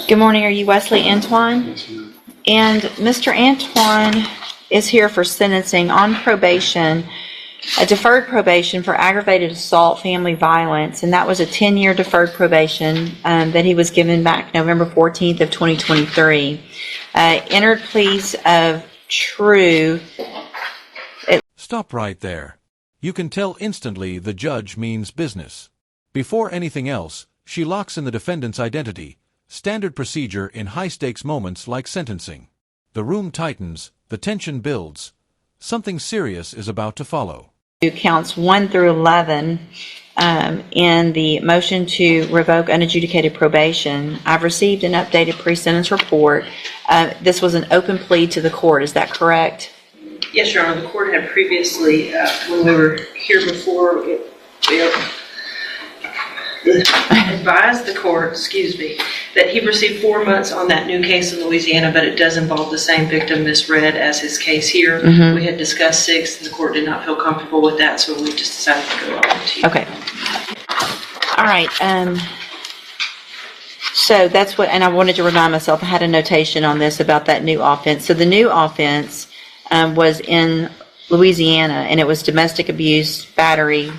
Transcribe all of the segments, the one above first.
Good morning. Are you Wesley Antoine? Yes, ma'am. And Mr. Antoine is here for sentencing on probation, a deferred probation for aggravated assault, family violence, and that was a 10-year deferred probation that he was given back November 14th of 2023. Entered pleas of true. Stop right there. You can tell instantly the judge means business. Before anything else, she locks in the defendant's identity, standard procedure in high-stakes moments like sentencing. The room tightens, the tension builds. Something serious is about to follow. Counts 1 through 11 in the motion to revoke unadjudicated probation. I've received an updated pre-sentence report. This was an open plea to the court, is that correct? Yes, Your Honor. The court had previously, when we were here before, advised the court, that he received 4 months on that new case in Louisiana, but it does involve the same victim, Ms. Red, as his case here. Mm-hmm. We had discussed 6, and the court did not feel comfortable with that, so we just decided to go on to you. Okay. All right. So that's what, and I wanted to remind myself, I had a notation on this about that new offense. So the new offense was in Louisiana, and it was domestic abuse, battery,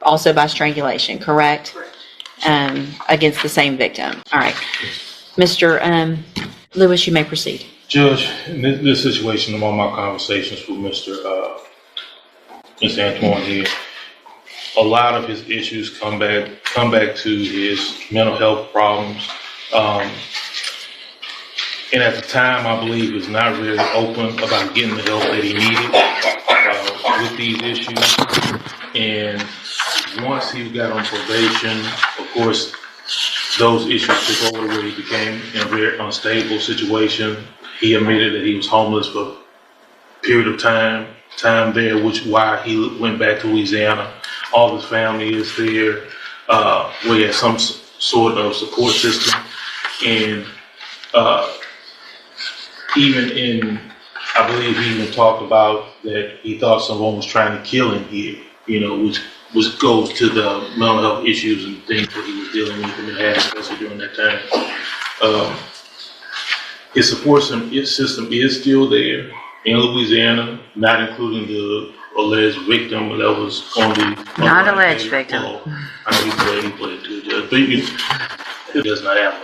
also by strangulation, correct? Correct. Against the same victim. All right. Mr. Lewis, you may proceed. Judge, in this situation, among my conversations with Mr. Antoine here, a lot of his issues come back to his mental health problems. And at the time, I believe, was not really open about getting the help that he needed with these issues. And once he got on probation, of course, those issues took over where he became in a very unstable situation. He admitted that he was homeless for a period of time there, which why he went back to Louisiana. All of his family is there, where he has some sort of support system. And I believe he even talked about that he thought someone was trying to kill him here, which goes to the mental health issues and things that he was dealing with and had, especially during that time. His support system is still there in Louisiana, not including the alleged victim that was on the... Not alleged victim. I know he played to the judge, but he does not have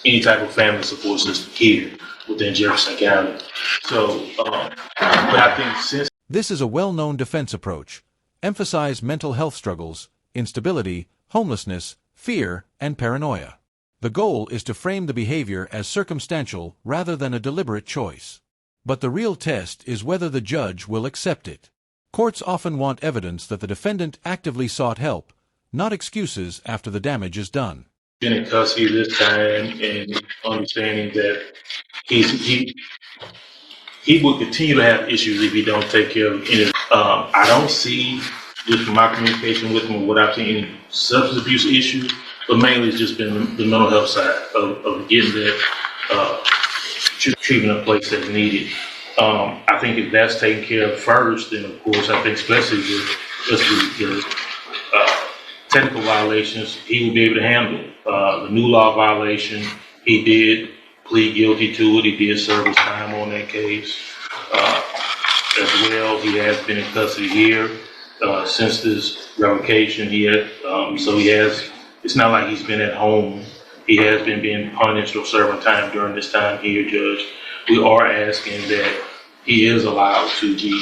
any type of family support system here within Jefferson County. So, but I think since... This is a well-known defense approach. Emphasize mental health struggles, instability, homelessness, fear, and paranoia. The goal is to frame the behavior as circumstantial rather than a deliberate choice. But the real test is whether the judge will accept it. Courts often want evidence that the defendant actively sought help, not excuses after the damage is done. Been in custody this time and understanding that he will continue to have issues if he don't take care of any. I don't see, just from my communication with him, what I've seen, any substance abuse issues, but mainly it's just been the mental health side of getting that treatment in place that's needed. I think if that's taken care of first, then of course I think especially the technical violations, he will be able to handle. The new law violation, he did plead guilty to it. He did serve his time on that case. As well, he has been in custody here since this revocation. It's not like he's been at home. He has been being punished or serving time during this time here, Judge. We are asking that he is allowed to be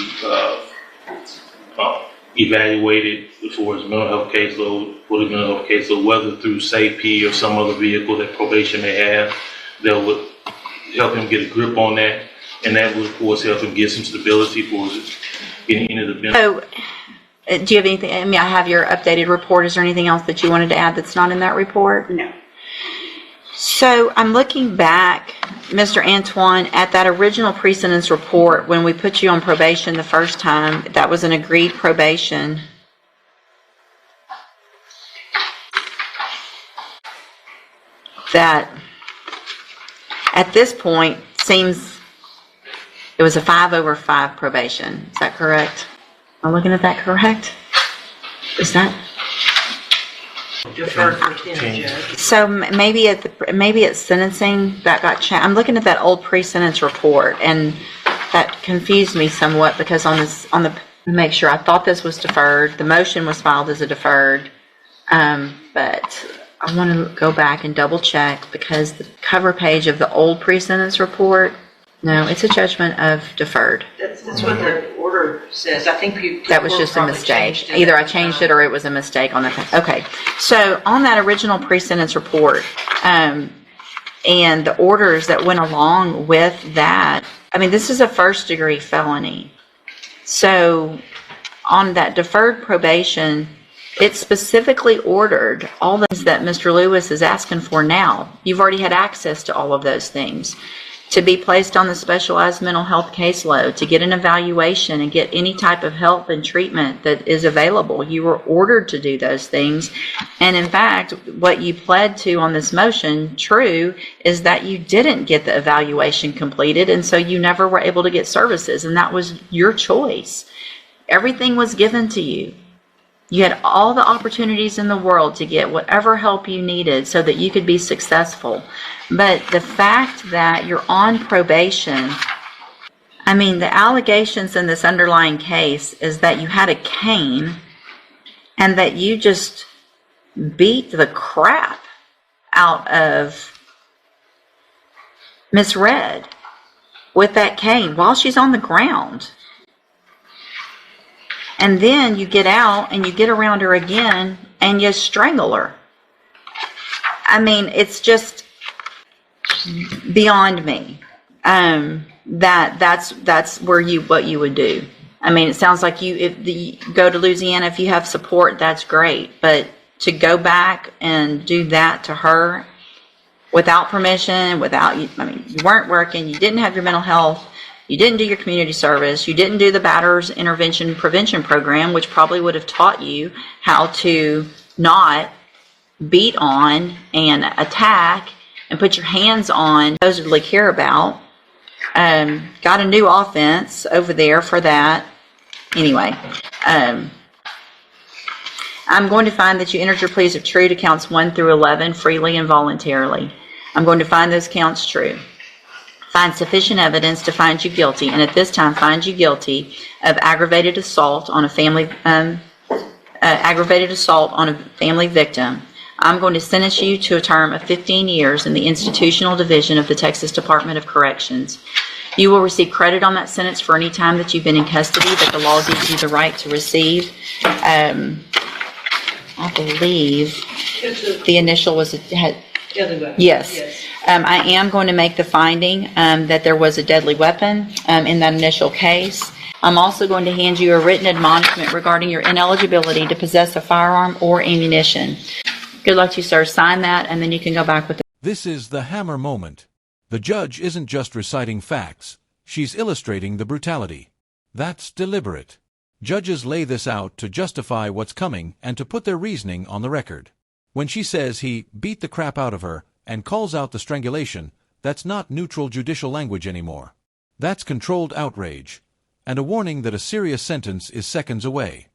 evaluated for his mental health caseload, whether through SAFE or some other vehicle that probation may have that would help him get a grip on that, and that would, of course, help him get some stability for getting into the benefit. So, do you have anything? I mean, I have your updated report. Is there anything else that you wanted to add that's not in that report? No. So I'm looking back, Mr. Antoine, at that original pre-sentence report when we put you on probation the first time. That was an agreed probation. That at this point seems it was a 5/5 probation. Is that correct? Am I looking at that correct? Is that? Defer for 10, Judge. So maybe at sentencing, that got changed. I'm looking at that old pre-sentence report, and that confused me somewhat because make sure, I thought this was deferred. The motion was filed as a deferred, but I want to go back and double check because the cover page of the old pre-sentence report, no, it's a judgment of deferred. That's what the order says. I think That was just a mistake. Either I changed it or it was a mistake on that. Okay. So on that original pre-sentence report, and the orders that went along with that, I mean, this is a first-degree felony. So on that deferred probation, it specifically ordered all the things that Mr. Lewis is asking for now. You've already had access to all of those things. To be placed on the specialized mental health caseload, to get an evaluation and get any type of help and treatment that is available. You were ordered to do those things. And in fact, what you pled to on this motion, true, is that you didn't get the evaluation completed, and so you never were able to get services, and that was your choice. Everything was given to you. You had all the opportunities in the world to get whatever help you needed so that you could be successful. But the fact that you're on probation, I mean, the allegations in this underlying case is that you had a cane and that you just beat the crap out of Miss Red with that cane while she's on the ground. And then you get out and you get around her again and you strangle her. I mean, it's just beyond me. That's where what you would do. I mean, it sounds like if you go to Louisiana, if you have support, that's great. But to go back and do that to her without permission, you weren't working, you didn't have your mental health, you didn't do your community service, you didn't do the batterers intervention prevention program, which probably would have taught you how to not beat on and attack and put your hands on supposedly care about. Got a new offense over there for that. Anyway, I'm going to find that you entered your pleas of true to counts 1 through 11 freely and voluntarily. I'm going to find those counts true. Find sufficient evidence to find you guilty, and at this time find you guilty of aggravated assault on a family victim. I'm going to sentence you to a term of 15 years in the institutional division of the Texas Department of Corrections. You will receive credit on that sentence for any time that you've been in custody that the law gives you the right to receive. I believe the initial was yes. I am going to make the finding that there was a deadly weapon in that initial case. I'm also going to hand you a written admonishment regarding your ineligibility to possess a firearm or ammunition. Good luck to you, sir. Sign that, and then you can go back with it. This is the hammer moment. The judge isn't just reciting facts. She's illustrating the brutality. That's deliberate. Judges lay this out to justify what's coming and to put their reasoning on the record. When she says he beat the crap out of her and calls out the strangulation, that's not neutral judicial language anymore. That's controlled outrage, and a warning that a serious sentence is seconds away.